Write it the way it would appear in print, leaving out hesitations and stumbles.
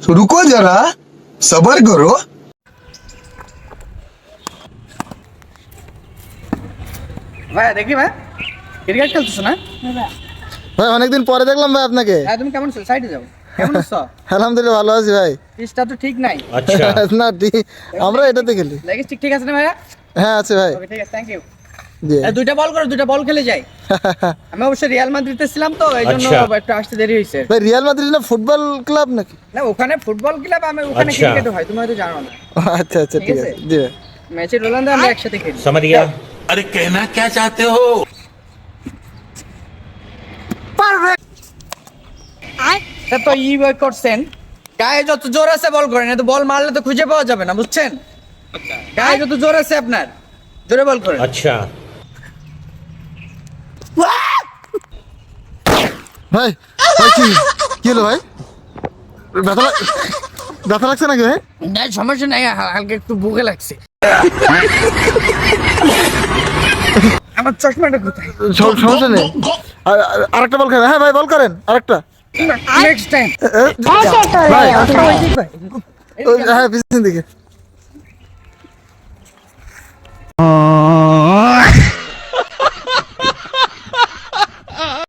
रुको जरा सबर करो। ভাই দেখি ভাই ক্রিকেট খেলতেছো না? ভাই অনেকদিন পরে দেখলাম ভাই আপনাকে। হ্যাঁ তুমি কেমন আছো? সাইডে যাও। কেমন আছো? আলহামদুলিল্লাহ ভালো আছি ভাই। পিচটা তো ঠিক নাই। अच्छा না ঠিক, আমরা এটাতে খেলি। লেগিস ঠিক আছে না ভাইয়া? হ্যাঁ আছে ভাই। ওকে ঠিক আছে, থ্যাংক ইউ। জি দুইটা বল করো, দুইটা বল খেলে যাই। আমি অবশ্য রিয়াল মাদ্রিদে ছিলাম তো এইজন্য আচ্ছা। একটু আসতে দেরি হয়েছে। ভাই রিয়াল মাদ্রিদ না ফুটবল ক্লাব নাকি? না ওখানে ফুটবল ক্লাব, আমি ওখানে আচ্ছা। ক্রিকেট হয়, তুমি হয়তো জানো না। আচ্ছা আচ্ছা ঠিক ঠিক আছে। আছে জি ভাই। ম্যাচে রোনালদো আমরা একসাথে খেলি। समझ गया अरे कहना क्या चाहते हो? তা তো ই ওয়ার্ক করছেন, গায়ে যত জোর আছে বল করেন, তো বল মারলে তো খুঁজে পাওয়া যাবে না, বুঝছেন? গায়ে যত জোর আছে আপনার, জোরে বল করেন। अच्छा ভাই ভাই কি হলো ভাই? ব্যথা লাগছে নাকি ভাই? না সমস্যা নাই, হালকা একটু বুকে লাগছে। আমার চশমাটা কোথায়? সমস্যা নেই। আরেকটা বল খেলেন। হ্যাঁ ভাই বল করেন আরেকটা। Next time. ভাই হ্যাঁ পিছন দিকে।